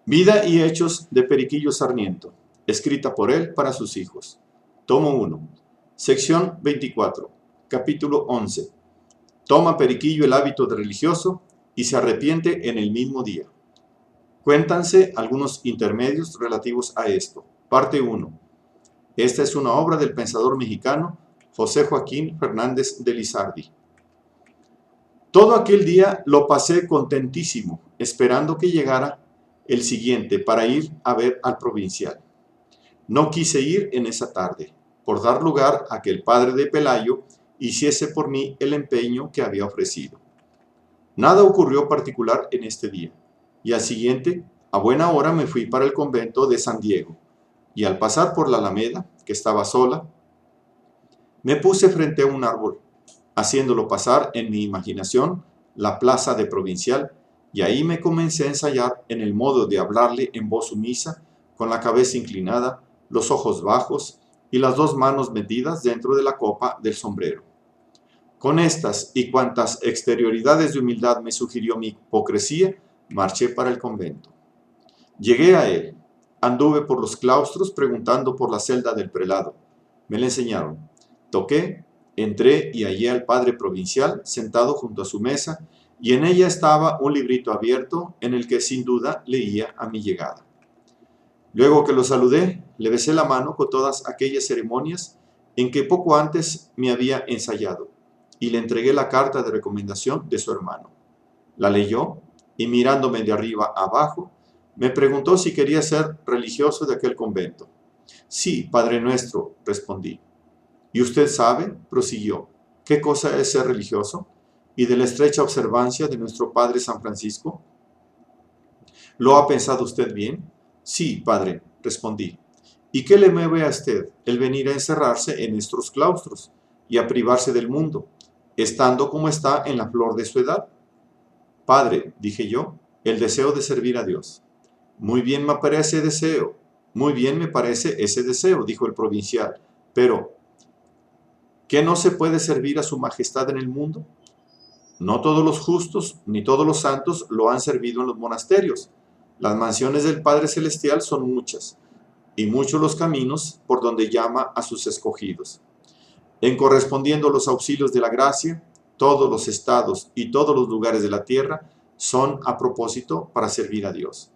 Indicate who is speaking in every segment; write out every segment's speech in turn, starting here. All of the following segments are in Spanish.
Speaker 1: Vida y hechos de Periquillo Sarmiento, escrita por él para sus hijos. Tomo 1, sección 24, capítulo 11. Toma Periquillo el hábito de religioso y se arrepiente en el mismo día. Cuéntanse algunos intermedios relativos a esto. Parte 1. Esta es una obra del pensador mexicano José Joaquín Fernández de Lizardi. Todo aquel día lo pasé contentísimo, esperando que llegara el siguiente para ir a ver al provincial. No quise ir en esa tarde, por dar lugar a que el padre de Pelayo hiciese por mí el empeño que había ofrecido. Nada ocurrió particular en este día, y al siguiente, a buena hora me fui para el convento de San Diego, y al pasar por la alameda, que estaba sola, me puse frente a un árbol, haciéndolo pasar en mi imaginación la plaza de provincial, y ahí me comencé a ensayar en el modo de hablarle en voz sumisa, con la cabeza inclinada, los ojos bajos y las dos manos metidas dentro de la copa del sombrero. Con estas y cuantas exterioridades de humildad me sugirió mi hipocresía, marché para el convento. Llegué a él, anduve por los claustros preguntando por la celda del prelado. Me la enseñaron. Toqué, entré y hallé al padre provincial sentado junto a su mesa, y en ella estaba un librito abierto en el que sin duda leía a mi llegada. Luego que lo saludé, le besé la mano con todas aquellas ceremonias en que poco antes me había ensayado, y le entregué la carta de recomendación de su hermano. La leyó, y mirándome de arriba abajo, me preguntó si quería ser religioso de aquel convento. Sí, Padre nuestro, respondí. ¿Y usted sabe, prosiguió, qué cosa es ser religioso? ¿Y de la estrecha observancia de nuestro Padre San Francisco? ¿Lo ha pensado usted bien? Sí, Padre, respondí. ¿Y qué le mueve a usted el venir a encerrarse en estos claustros y a privarse del mundo, estando como está en la flor de su edad? Padre, dije yo, el deseo de servir a Dios. Muy bien me parece deseo, muy bien me parece ese deseo, dijo el provincial, pero ¿qué no se puede servir a su majestad en el mundo? No todos los justos ni todos los santos lo han servido en los monasterios. Las mansiones del Padre Celestial son muchas, y muchos los caminos por donde llama a sus escogidos. En correspondiendo los auxilios de la gracia, todos los estados y todos los lugares de la tierra son a propósito para servir a Dios.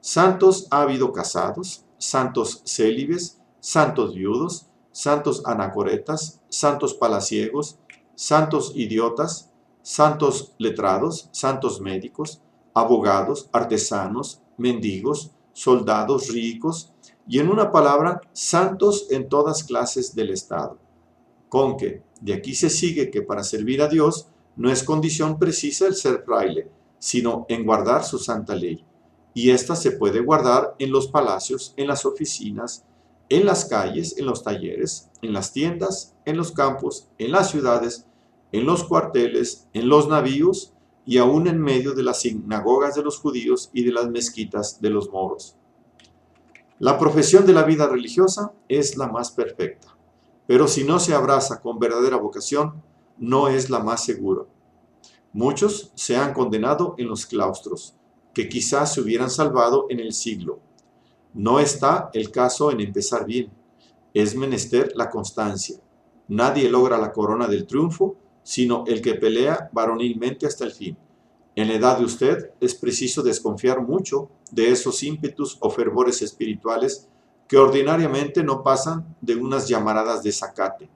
Speaker 1: Santos ha habido casados, santos célibes, santos viudos, santos anacoretas, santos palaciegos, santos idiotas, santos letrados, santos médicos, abogados, artesanos, mendigos, soldados ricos, y en una palabra, santos en todas clases del Estado. Con que de aquí se sigue que para servir a Dios no es condición precisa el ser fraile, sino en guardar su santa ley. Y ésta se puede guardar en los palacios, en las oficinas, en las calles, en los talleres, en las tiendas, en los campos, en las ciudades, en los cuarteles, en los navíos y aún en medio de las sinagogas de los judíos y de las mezquitas de los moros. La profesión de la vida religiosa es la más perfecta, pero si no se abraza con verdadera vocación, no es la más segura. Muchos se han condenado en los claustros, que quizás se hubieran salvado en el siglo. No está el caso en empezar bien, es menester la constancia. Nadie logra la corona del triunfo, sino el que pelea varonilmente hasta el fin. En la edad de usted es preciso desconfiar mucho de esos ímpetus o fervores espirituales que ordinariamente no pasan de unas llamaradas de zacate,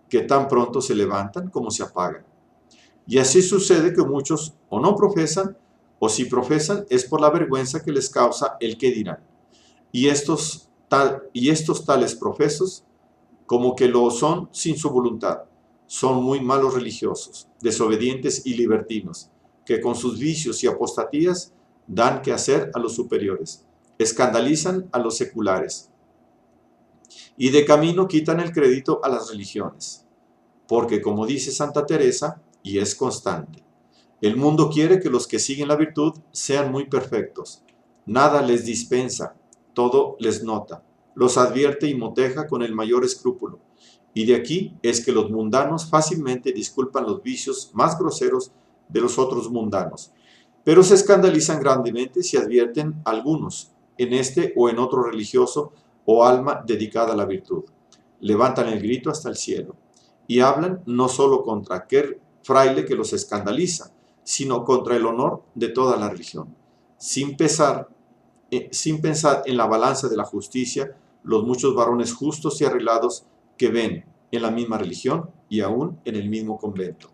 Speaker 1: que tan pronto se levantan como se apagan. Y así sucede que muchos o no profesan, o si profesan es por la vergüenza que les causa el qué dirán. Y estos tales profesos, como que lo son sin su voluntad, son muy malos religiosos, desobedientes y libertinos, que con sus vicios y apostatías dan que hacer a los superiores, escandalizan a los seculares, y de camino quitan el crédito a las religiones, porque como dice Santa Teresa, y es constante, el mundo quiere que los que siguen la virtud sean muy perfectos, nada les dispensa, todo les nota, los advierte y moteja con el mayor escrúpulo, y de aquí es que los mundanos fácilmente disculpan los vicios más groseros de los otros mundanos, pero se escandalizan grandemente si advierten algunos en este o en otro religioso o alma dedicada a la virtud. Levantan el grito hasta el cielo y hablan no solo contra aquel fraile que los escandaliza, sino contra el honor de toda la religión, sin pensar en la balanza de la justicia los muchos varones justos y arreglados que ven en la misma religión y aún en el mismo convento.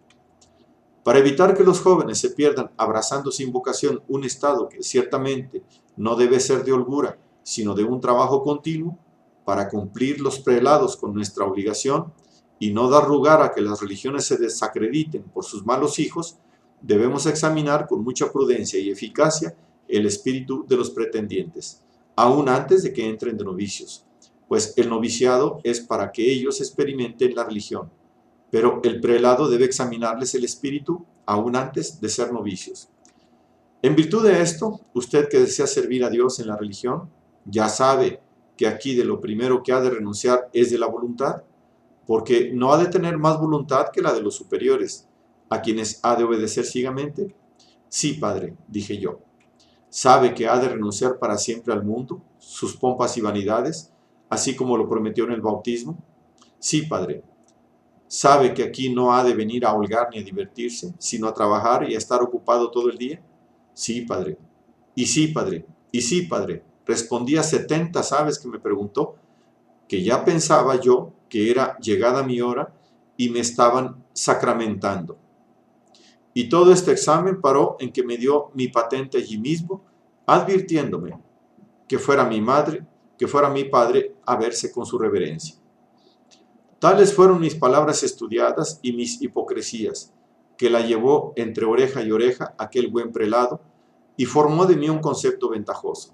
Speaker 1: Para evitar que los jóvenes se pierdan abrazando sin vocación un estado que ciertamente no debe ser de holgura, sino de un trabajo continuo, para cumplir los prelados con nuestra obligación y no dar lugar a que las religiones se desacrediten por sus malos hijos, debemos examinar con mucha prudencia y eficacia el espíritu de los pretendientes, aún antes de que entren de novicios, pues el noviciado es para que ellos experimenten la religión, pero el prelado debe examinarles el espíritu aún antes de ser novicios. En virtud de esto, usted que desea servir a Dios en la religión, ya sabe que aquí de lo primero que ha de renunciar es de la voluntad, porque no ha de tener más voluntad que la de los superiores, a quienes ha de obedecer ciegamente. Sí, padre, dije yo. ¿Sabe que ha de renunciar para siempre al mundo, sus pompas y vanidades, así como lo prometió en el bautismo? Sí, padre. ¿Sabe que aquí no ha de venir a holgar ni a divertirse, sino a trabajar y a estar ocupado todo el día? Sí, padre. Y sí, padre. Y sí, padre. Respondí a 70 aves que me preguntó, que ya pensaba yo que era llegada mi hora y me estaban sacramentando. Y todo este examen paró en que me dio mi patente allí mismo, advirtiéndome que fuera mi padre a verse con su reverencia. Tales fueron mis palabras estudiadas y mis hipocresías, que la llevó entre oreja y oreja aquel buen prelado y formó de mí un concepto ventajoso.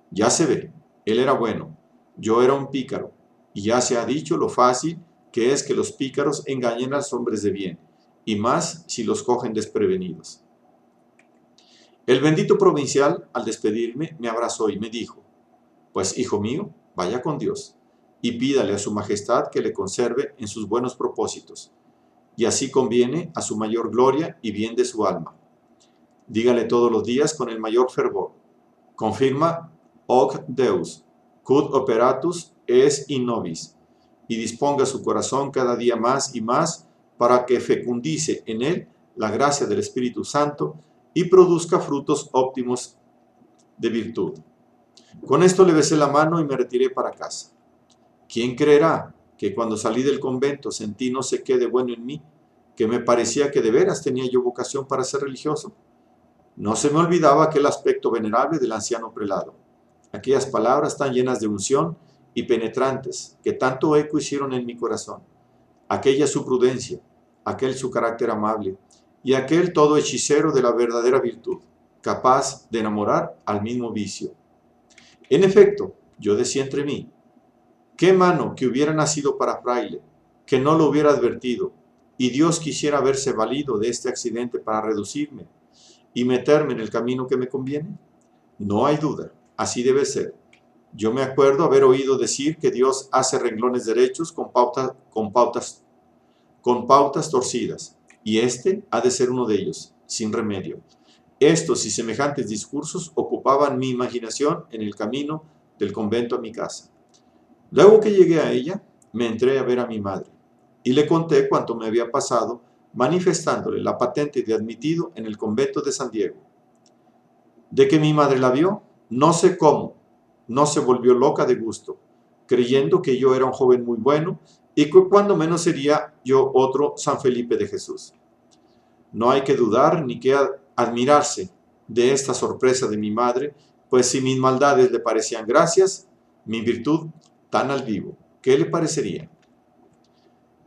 Speaker 1: Ya se ve, él era bueno, yo era un pícaro, y ya se ha dicho lo fácil que es que los pícaros engañen a los hombres de bien, y más si los cogen desprevenidos. El bendito provincial, al despedirme, me abrazó y me dijo: pues, hijo mío, vaya con Dios, y pídale a su majestad que le conserve en sus buenos propósitos, y así conviene a su mayor gloria y bien de su alma. Dígale todos los días con el mayor fervor: confirma hoc Deus, quod operatus es in nobis, y disponga su corazón cada día más y más para que fecundice en él la gracia del Espíritu Santo y produzca frutos óptimos de virtud. Con esto le besé la mano y me retiré para casa. ¿Quién creerá que cuando salí del convento sentí no sé qué de bueno en mí, que me parecía que de veras tenía yo vocación para ser religioso? No se me olvidaba aquel aspecto venerable del anciano prelado, aquellas palabras tan llenas de unción y penetrantes que tanto eco hicieron en mi corazón, aquella su prudencia, aquel su carácter amable y aquel todo hechicero de la verdadera virtud, capaz de enamorar al mismo vicio. En efecto, yo decía entre mí: qué mano que hubiera nacido para fraile, que no lo hubiera advertido, y Dios quisiera haberse valido de este accidente para reducirme y meterme en el camino que me conviene. No hay duda, así debe ser. Yo me acuerdo haber oído decir que Dios hace renglones derechos con pautas torcidas, y este ha de ser uno de ellos, sin remedio. Estos y semejantes discursos ocupaban mi imaginación en el camino del convento a mi casa. Luego que llegué a ella, me entré a ver a mi madre, y le conté cuanto me había pasado, manifestándole la patente de admitido en el convento de San Diego. De que mi madre la vio, no sé cómo, no se volvió loca de gusto, creyendo que yo era un joven muy bueno y que cuando menos sería yo otro San Felipe de Jesús. No hay que dudar ni que admirarse de esta sorpresa de mi madre, pues si mis maldades le parecían gracias, mi virtud tan al vivo, ¿qué le parecería?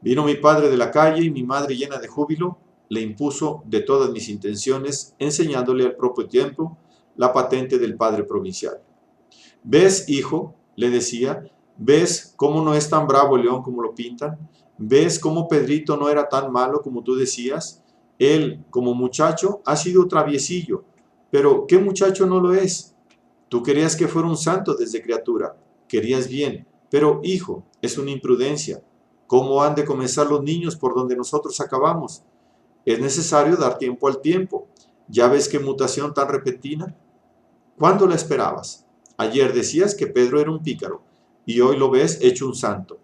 Speaker 1: Vino mi padre de la calle y mi madre, llena de júbilo, le impuso de todas mis intenciones, enseñándole al propio tiempo la patente del padre provincial. ¿Ves, hijo?, le decía, ¿ves cómo no es tan bravo el león como lo pintan? ¿Ves cómo Pedrito no era tan malo como tú decías? Él, como muchacho, ha sido traviesillo, pero ¿qué muchacho no lo es? Tú querías que fuera un santo desde criatura, querías bien, pero, hijo, es una imprudencia. ¿Cómo han de comenzar los niños por donde nosotros acabamos? Es necesario dar tiempo al tiempo. ¿Ya ves qué mutación tan repentina? ¿Cuándo la esperabas? Ayer decías que Pedro era un pícaro, y hoy lo ves hecho un santo.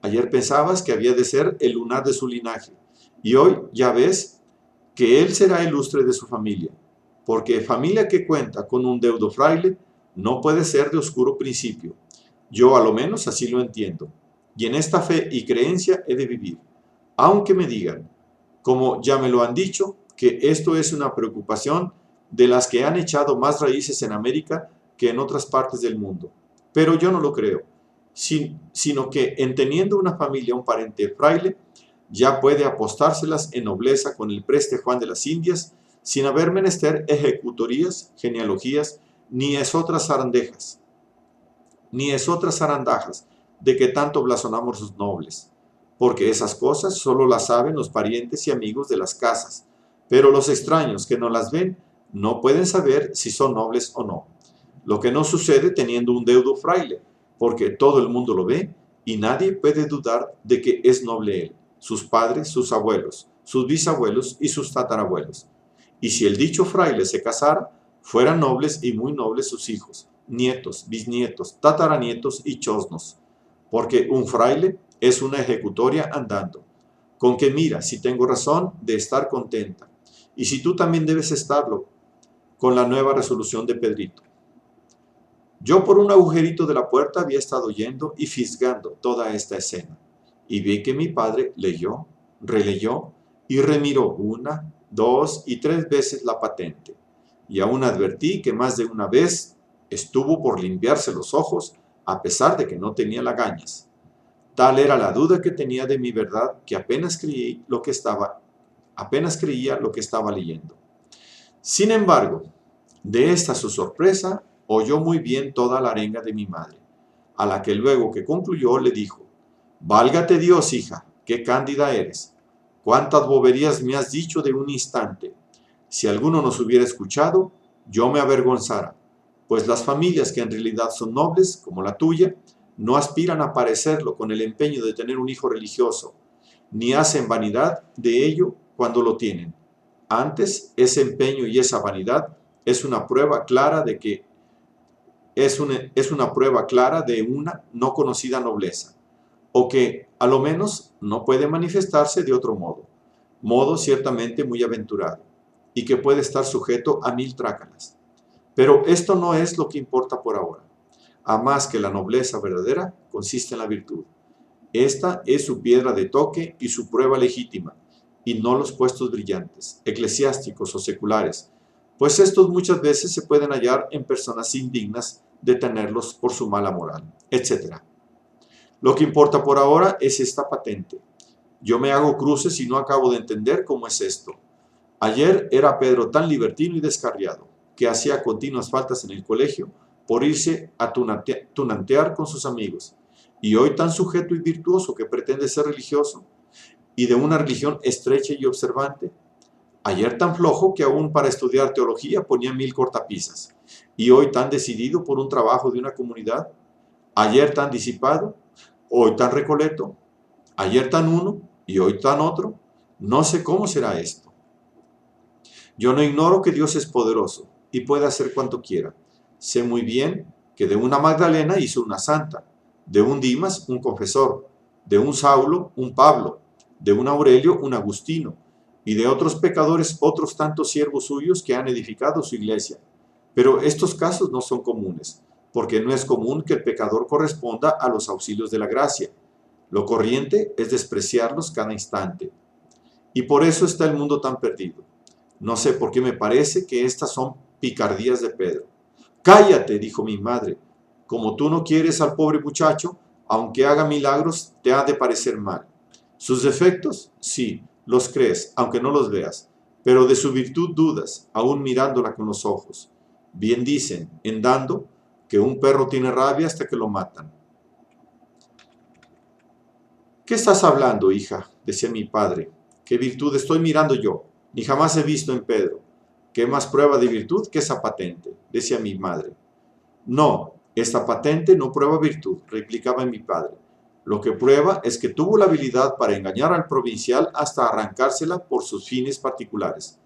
Speaker 1: Ayer pensabas que había de ser el lunar de su linaje, y hoy ya ves que él será el lustre de su familia, porque familia que cuenta con un deudo fraile no puede ser de oscuro principio. Yo a lo menos así lo entiendo, y en esta fe y creencia he de vivir, aunque me digan, como ya me lo han dicho, que esto es una preocupación de las que han echado más raíces en América que en otras partes del mundo. Pero yo no lo creo, sino que en teniendo una familia, un pariente fraile, ya puede apostárselas en nobleza con el preste Juan de las Indias, sin haber menester ejecutorías, genealogías, ni esotras zarandajas, de que tanto blasonamos los nobles, porque esas cosas solo las saben los parientes y amigos de las casas, pero los extraños que no las ven no pueden saber si son nobles o no. Lo que no sucede teniendo un deudo fraile, porque todo el mundo lo ve y nadie puede dudar de que es noble él, sus padres, sus abuelos, sus bisabuelos y sus tatarabuelos. Y si el dicho fraile se casara, fueran nobles y muy nobles sus hijos, nietos, bisnietos, tataranietos y chosnos, porque un fraile es una ejecutoria andando. Con que mira, si tengo razón de estar contenta, y si tú también debes estarlo, con la nueva resolución de Pedrito. Yo por un agujerito de la puerta había estado oyendo y fisgando toda esta escena, y vi que mi padre leyó, releyó y remiró una, dos y tres veces la patente, y aún advertí que más de una vez estuvo por limpiarse los ojos a pesar de que no tenía lagañas. Tal era la duda que tenía de mi verdad que apenas creía lo que estaba leyendo. Sin embargo, de esta su sorpresa, oyó muy bien toda la arenga de mi madre, a la que luego que concluyó le dijo: «Válgate Dios, hija, qué cándida eres. Cuántas boberías me has dicho de un instante. Si alguno nos hubiera escuchado, yo me avergonzara, pues las familias que en realidad son nobles, como la tuya, no aspiran a parecerlo con el empeño de tener un hijo religioso, ni hacen vanidad de ello cuando lo tienen. Antes, ese empeño y esa vanidad es una prueba clara de que es una prueba clara de una no conocida nobleza, o que a lo menos no puede manifestarse de otro modo ciertamente muy aventurado, y que puede estar sujeto a 1000 trácalas. Pero esto no es lo que importa por ahora. A más que la nobleza verdadera consiste en la virtud. Esta es su piedra de toque y su prueba legítima, y no los puestos brillantes, eclesiásticos o seculares, pues estos muchas veces se pueden hallar en personas indignas de tenerlos por su mala moral, etc. Lo que importa por ahora es esta patente. Yo me hago cruces y no acabo de entender cómo es esto. Ayer era Pedro tan libertino y descarriado, que hacía continuas faltas en el colegio por irse a tunantear con sus amigos, y hoy tan sujeto y virtuoso que pretende ser religioso, y de una religión estrecha y observante. Ayer tan flojo que aún para estudiar teología ponía 1000 cortapisas, y hoy tan decidido por un trabajo de una comunidad. Ayer tan disipado, hoy tan recoleto. Ayer tan uno y hoy tan otro. No sé cómo será esto. Yo no ignoro que Dios es poderoso y puede hacer cuanto quiera. Sé muy bien que de una Magdalena hizo una santa, de un Dimas un confesor, de un Saulo un Pablo, de un Aurelio un Agustino, y de otros pecadores otros tantos siervos suyos que han edificado su iglesia. Pero estos casos no son comunes, porque no es común que el pecador corresponda a los auxilios de la gracia. Lo corriente es despreciarlos cada instante. Y por eso está el mundo tan perdido. No sé por qué me parece que estas son picardías de Pedro. «Cállate», dijo mi madre. «Como tú no quieres al pobre muchacho, aunque haga milagros, te ha de parecer mal. Sus defectos, sí, los crees, aunque no los veas, pero de su virtud dudas, aún mirándola con los ojos. Bien dicen, en dando, que un perro tiene rabia hasta que lo matan». «¿Qué estás hablando, hija?», decía mi padre. «¿Qué virtud estoy mirando yo? Ni jamás he visto en Pedro. ¿Qué más prueba de virtud que esa patente?», decía mi madre. «No, esta patente no prueba virtud», replicaba mi padre. «Lo que prueba es que tuvo la habilidad para engañar al provincial hasta arrancársela por sus fines particulares.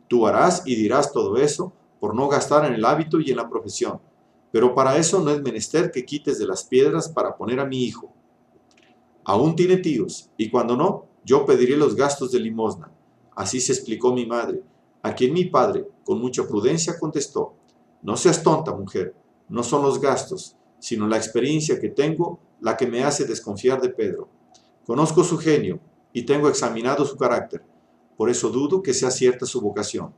Speaker 1: Tú harás y dirás todo eso por no gastar en el hábito y en la profesión. Pero para eso no es menester que quites de las piedras para poner a mi hijo. Aún tiene tíos, y cuando no, yo pediré los gastos de limosna. Así se explicó mi madre, a quien mi padre, con mucha prudencia, contestó: no seas tonta, mujer, no son los gastos, sino la experiencia que tengo la que me hace desconfiar de Pedro. Conozco su genio y tengo examinado su carácter, por eso dudo que sea cierta su vocación.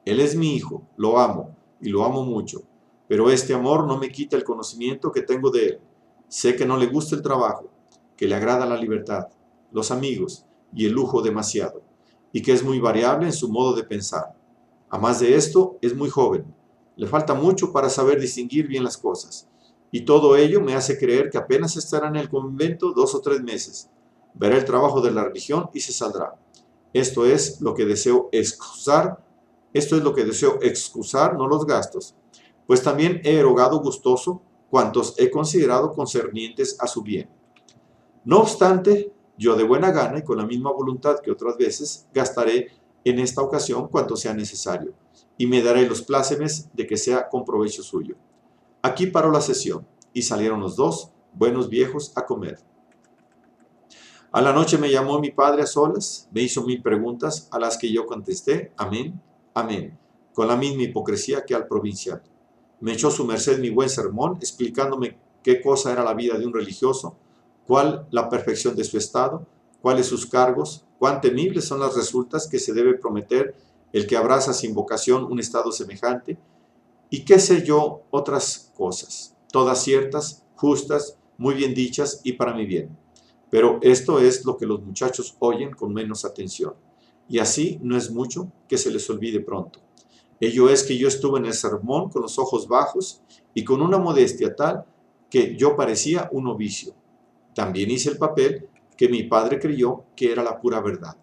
Speaker 1: Él es mi hijo, lo amo, y lo amo mucho, pero este amor no me quita el conocimiento que tengo de él. Sé que no le gusta el trabajo, que le agrada la libertad, los amigos y el lujo demasiado, y que es muy variable en su modo de pensar. A más de esto, es muy joven, le falta mucho para saber distinguir bien las cosas, y todo ello me hace creer que apenas estará en el convento 2 o 3 meses. Verá el trabajo de la religión y se saldrá. Esto es lo que deseo excusar, no los gastos, pues también he erogado gustoso cuantos he considerado concernientes a su bien. No obstante, yo de buena gana y con la misma voluntad que otras veces, gastaré en esta ocasión cuanto sea necesario, y me daré los plácemes de que sea con provecho suyo. Aquí paró la sesión, y salieron los dos, buenos viejos, a comer. A la noche me llamó mi padre a solas, me hizo 1000 preguntas, a las que yo contesté: amén, amén, con la misma hipocresía que al provincial. Me echó su merced mi buen sermón, explicándome qué cosa era la vida de un religioso, cuál la perfección de su estado, cuáles sus cargos, cuán temibles son las resultas que se debe prometer el que abraza sin vocación un estado semejante, y qué sé yo otras cosas, todas ciertas, justas, muy bien dichas y para mi bien. Pero esto es lo que los muchachos oyen con menos atención, y así no es mucho que se les olvide pronto. Ello es que yo estuve en el sermón con los ojos bajos y con una modestia tal que yo parecía un novicio. También hice el papel que mi padre creyó que era la pura verdad,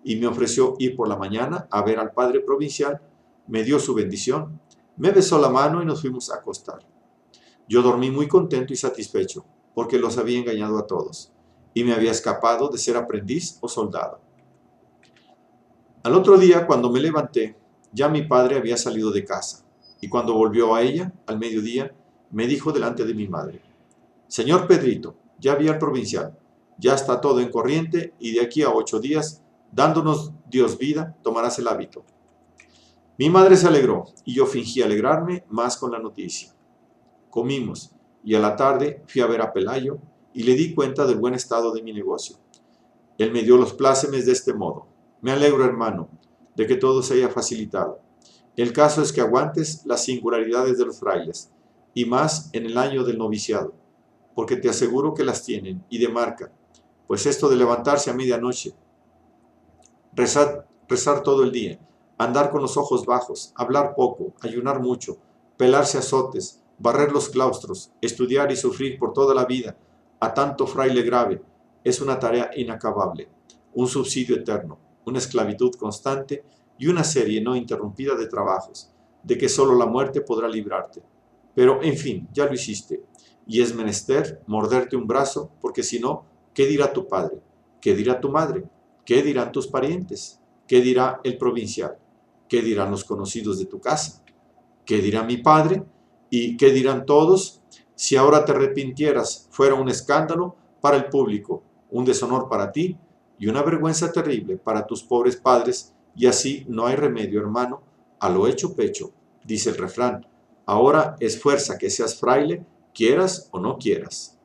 Speaker 1: y me ofreció ir por la mañana a ver al padre provincial, me dio su bendición, me besó la mano y nos fuimos a acostar. Yo dormí muy contento y satisfecho, porque los había engañado a todos, y me había escapado de ser aprendiz o soldado. Al otro día, cuando me levanté, ya mi padre había salido de casa, y cuando volvió a ella, al mediodía, me dijo delante de mi madre: señor Pedrito, ya vi al provincial, ya está todo en corriente, y de aquí a 8 días, dándonos Dios vida, tomarás el hábito. Mi madre se alegró, y yo fingí alegrarme más con la noticia. Comimos, y a la tarde fui a ver a Pelayo, y le di cuenta del buen estado de mi negocio. Él me dio los plácemes de este modo: me alegro, hermano, de que todo se haya facilitado. El caso es que aguantes las singularidades de los frailes, y más en el año del noviciado, porque te aseguro que las tienen, y de marca, pues esto de levantarse a medianoche, rezar todo el día, andar con los ojos bajos, hablar poco, ayunar mucho, pelarse azotes, barrer los claustros, estudiar y sufrir por toda la vida a tanto fraile grave, es una tarea inacabable, un subsidio eterno, una esclavitud constante y una serie no interrumpida de trabajos, de que solo la muerte podrá librarte. Pero, en fin, ya lo hiciste, y es menester morderte un brazo, porque si no, ¿qué dirá tu padre? ¿Qué dirá tu madre? ¿Qué dirán tus parientes? ¿Qué dirá el provincial? ¿Qué dirán los conocidos de tu casa? ¿Qué dirá mi padre? ¿Y qué dirán todos? Si ahora te arrepintieras, fuera un escándalo para el público, un deshonor para ti y una vergüenza terrible para tus pobres padres, y así no hay remedio, hermano, a lo hecho pecho, dice el refrán. Ahora es fuerza que seas fraile, quieras o no quieras.